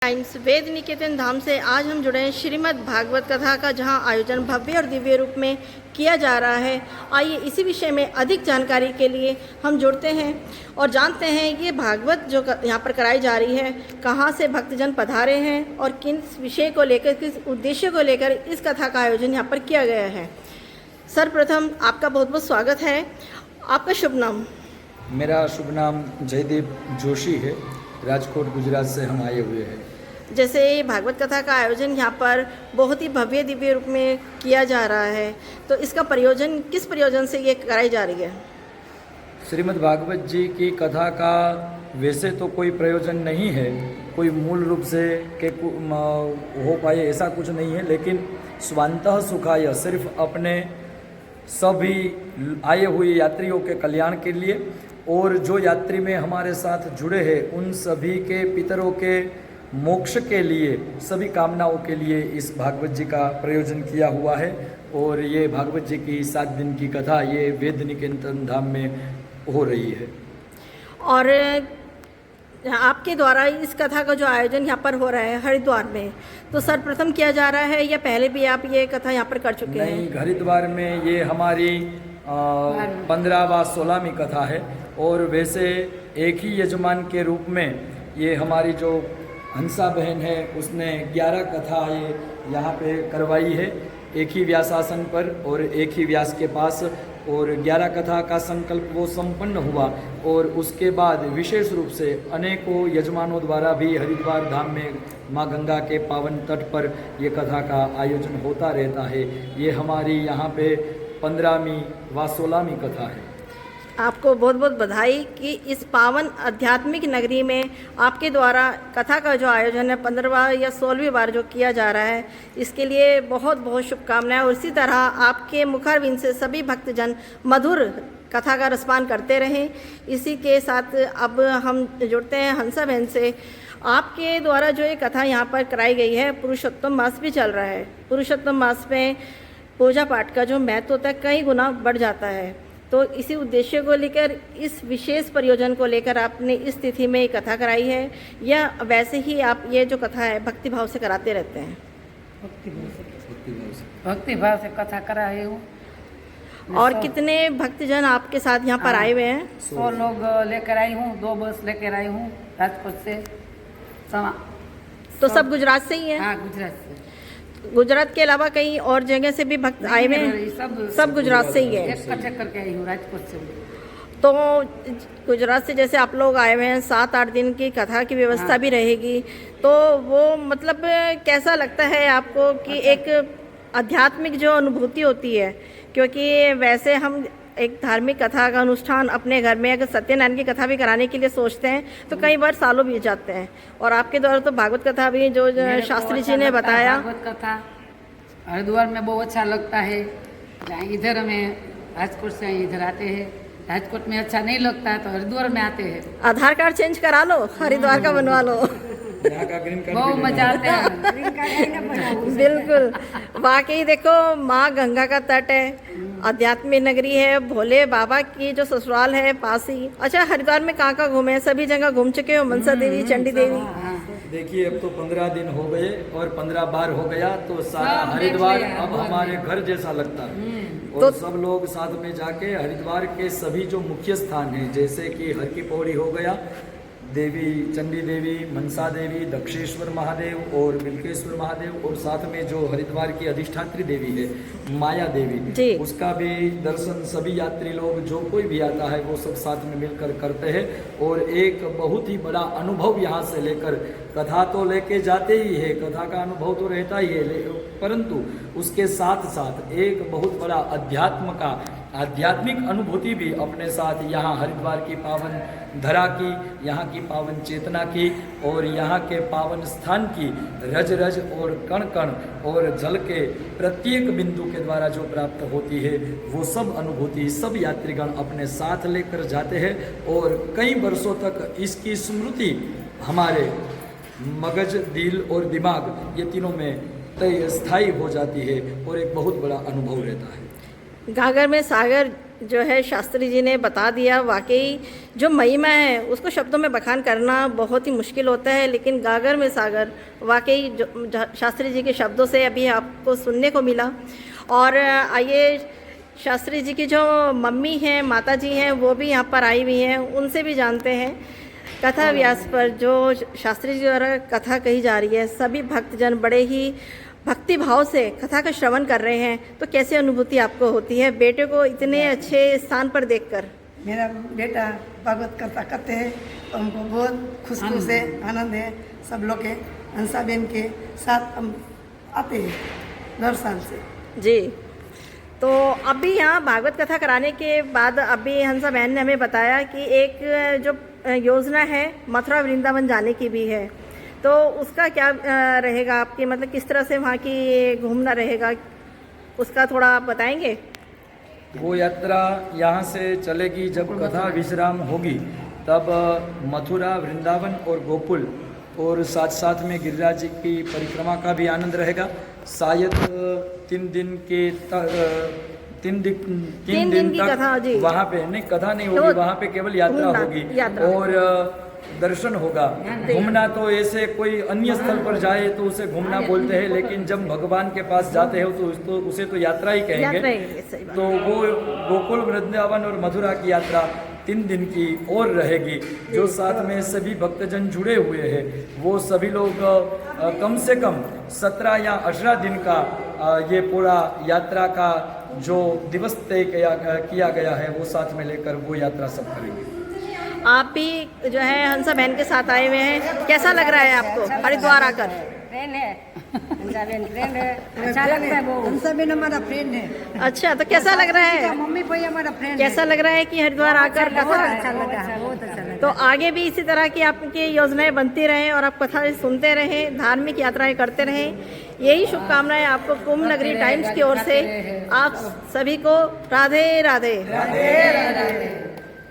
Times वेद निकेतन धाम से आज हम जुड़े हैं श्रीमद् भागवत कथा का, जहां आयोजन भव्य और दिव्य रूप में किया जा रहा है। आइए इसी विषय में अधिक जानकारी के लिए हम जुड़ते हैं और जानते हैं ये भागवत जो यहाँ पर कराई जा रही है, कहाँ से भक्तजन पधारे हैं और किस विषय को लेकर, किस उद्देश्य को लेकर इस कथा का आयोजन यहाँ पर किया गया है। सर्वप्रथम आपका बहुत बहुत स्वागत है। आपका शुभ नाम? मेरा शुभ नाम जयदीप जोशी है। राजकोट गुजरात से हम आए हुए हैं। जैसे भागवत कथा का आयोजन यहाँ पर बहुत ही भव्य दिव्य रूप में किया जा रहा है, तो इसका प्रयोजन किस प्रयोजन से ये कराई जा रही है? श्रीमद् भागवत जी की कथा का वैसे तो कोई प्रयोजन नहीं है, कोई मूल रूप से के हो पाए ऐसा कुछ नहीं है, लेकिन स्वांतः सुखाय, सिर्फ अपने सभी आए हुए यात्रियों के कल्याण के लिए और जो यात्री में हमारे साथ जुड़े हैं उन सभी के पितरों के मोक्ष के लिए, सभी कामनाओं के लिए इस भागवत जी का प्रयोजन किया हुआ है। और ये भागवत जी की 7 दिन की कथा ये वेद निकेतन धाम में हो रही है। और आपके द्वारा इस कथा का जो आयोजन यहाँ पर हो रहा है हरिद्वार में, तो सर्वप्रथम किया जा रहा है या पहले भी आप ये कथा यहाँ पर कर चुके हैं? नहीं, हरिद्वार में ये हमारी 15 व 16वीं कथा है। और वैसे एक ही यजमान के रूप में ये हमारी जो हंसा बहन है उसने 11 कथा ये यहाँ पे करवाई है, एक ही व्यासासन पर और एक ही व्यास के पास। और 11 कथा का संकल्प वो संपन्न हुआ और उसके बाद विशेष रूप से अनेकों यजमानों द्वारा भी हरिद्वार धाम में माँ गंगा के पावन तट पर ये कथा का आयोजन होता रहता है। ये हमारी यहाँ पे 15वीं व 16वीं कथा है। आपको बहुत बहुत बधाई कि इस पावन आध्यात्मिक नगरी में आपके द्वारा कथा का जो आयोजन है 15वां या 16वीं बार जो किया जा रहा है, इसके लिए बहुत बहुत शुभकामनाएं। और इसी तरह आपके मुखारविंद से सभी भक्तजन मधुर कथा का रसपान करते रहें। इसी के साथ अब हम जुड़ते हैं हंसा बहन से। आपके द्वारा जो ये कथा यहाँ पर कराई गई है, पुरुषोत्तम मास भी चल रहा है। पुरुषोत्तम मास में पूजा पाठ का जो महत्व होता है कई गुना बढ़ जाता है, तो इसी उद्देश्य को लेकर, इस विशेष प्रयोजन को लेकर आपने इस तिथि में कथा कराई है या वैसे ही आप ये जो कथा है भक्ति भाव से कराते रहते हैं? भक्ति भाव से कथा कराई हूँ। और कितने भक्तजन आपके साथ यहाँ पर आए हुए हैं? 100 लोग लेकर आई हूँ, 2 बस लेकर आई हूँ राजकोट से। तो सब गुजरात से ही है? हाँ, गुजरात से। गुजरात के अलावा कहीं और जगह से भी भक्त आए हुए हैं? सब गुजरात से ही है। इकट्ठे करके आई हूँ राजकोट से। तो गुजरात से जैसे आप लोग आए हुए हैं, 7-8 दिन की कथा की व्यवस्था भी रहेगी, तो वो मतलब कैसा लगता है आपको कि एक आध्यात्मिक जो अनुभूति होती है, क्योंकि वैसे हम एक धार्मिक कथा का अनुष्ठान अपने घर में अगर सत्यनारायण की कथा भी कराने के लिए सोचते हैं तो कई बार सालों बीत जाते हैं, और आपके द्वारा तो भागवत कथा भी जो शास्त्री जी ने बताया, भागवत कथा हरिद्वार में बहुत अच्छा लगता है। इधर हमें राजकोट से इधर आते हैं, राजकोट में अच्छा नहीं लगता है तो हरिद्वार में आते हैं। आधार कार्ड चेंज करा लो, हरिद्वार का बनवा लो। बहुत मजा आता है। बिल्कुल, वाकई देखो माँ गंगा का तट है, आध्यात्मिक नगरी है, भोले बाबा की जो ससुराल है पास ही। अच्छा, हरिद्वार में कहाँ घूमे? सभी जगह घूम चुके हो? मनसा देवी, चंडी देवी? देखिए, अब तो 15 दिन हो गए और 15 बार हो गया तो सारा हरिद्वार अब हमारे घर जैसा लगता है। और तो सब लोग साथ में जाके हरिद्वार के सभी जो मुख्य स्थान हैं, जैसे कि हर की पौड़ी हो गया, देवी चंडी देवी, मनसा देवी, दक्षेश्वर महादेव और बिल्केश्वर महादेव, और साथ में जो हरिद्वार की अधिष्ठात्री देवी है माया देवी, उसका भी दर्शन सभी यात्री लोग जो कोई भी आता है वो सब साथ में मिलकर करते हैं। और एक बहुत ही बड़ा अनुभव यहाँ से लेकर, कथा तो लेके जाते ही है, कथा का अनुभव तो रहता ही है, परंतु उसके साथ साथ एक बहुत बड़ा आध्यात्मिक अनुभूति भी अपने साथ यहाँ हरिद्वार की पावन धरा की, यहाँ की पावन चेतना की और यहाँ के पावन स्थान की रज रज और कण कण और जल के प्रत्येक बिंदु के द्वारा जो प्राप्त होती है वो सब अनुभूति सब यात्रीगण अपने साथ लेकर जाते हैं। और कई वर्षों तक इसकी स्मृति हमारे मगज, दिल और दिमाग ये तीनों में स्थायी हो जाती है और एक बहुत बड़ा अनुभव रहता है। गागर में सागर जो है शास्त्री जी ने बता दिया। वाकई जो महिमा है उसको शब्दों में बखान करना बहुत ही मुश्किल होता है, लेकिन गागर में सागर वाकई जो शास्त्री जी के शब्दों से अभी आपको सुनने को मिला। और आइए शास्त्री जी की जो मम्मी हैं, माता जी हैं, वो भी यहाँ पर आई हुई हैं, उनसे भी जानते हैं कथा व्यास पर जो शास्त्री जी द्वारा कथा कही जा रही है। सभी भक्तजन बड़े ही भक्ति भाव से कथा का श्रवण कर रहे हैं, तो कैसी अनुभूति आपको होती है बेटे को इतने अच्छे स्थान पर देखकर? मेरा बेटा भागवत कथा करते हैं तो हमको बहुत खुशी से आनंद है। सब लोग के हंसा बहन के साथ हम आते हैं हर साल से। जी, तो अभी यहाँ भागवत कथा कराने के बाद अभी हंसा बहन ने हमें बताया कि एक जो योजना है मथुरा वृंदावन जाने की भी है, तो उसका क्या रहेगा आपकी, मतलब किस तरह से वहाँ की घूमना रहेगा, उसका थोड़ा आप बताएंगे? वो यात्रा यहाँ से चलेगी जब कथा विश्राम होगी, तब मथुरा, वृंदावन और गोकुल और साथ साथ में गिरिराज जी की परिक्रमा का भी आनंद रहेगा। शायद 3 दिन की कथा, जी। तक वहाँ पे नहीं, कथा नहीं होगी, वहाँ पे केवल यात्रा होगी और दर्शन होगा। घूमना तो ऐसे कोई अन्य स्थल पर जाए तो उसे घूमना बोलते हैं, लेकिन जब भगवान के पास जाते हो तो उसे तो यात्रा ही कहेंगे। तो वो गोकुल, वृंदावन और मथुरा की यात्रा 3 दिन की और रहेगी। जो साथ में सभी भक्तजन जुड़े हुए हैं वो सभी लोग कम से कम 17 या 18 दिन का ये पूरा यात्रा का जो दिवस तय किया गया है वो साथ में लेकर वो यात्रा सब करेंगे। आप भी जो है हंसा बहन के साथ आए हुए हैं, कैसा लग रहा है आपको हरिद्वार आकर? फ्रेंड है, हंसा बहन फ्रेंड है, अच्छा लगता है। वो हंसा बहन हमारा फ्रेंड है। अच्छा, तो कैसा लग रहा है? मम्मी भाई हमारा फ्रेंड। कैसा लग रहा है कि हरिद्वार आकर कथा? अच्छा लगा, बहुत अच्छा लगा। तो आगे भी इसी तरह की आपकी योजनाएं बनती रहें और आप कथा सुनते रहें, धार्मिक यात्राएं करते रहें, यही शुभकामनाएं आपको कुंभ नगरी टाइम्स की ओर से। आप सभी को राधे राधे। राधे राधे।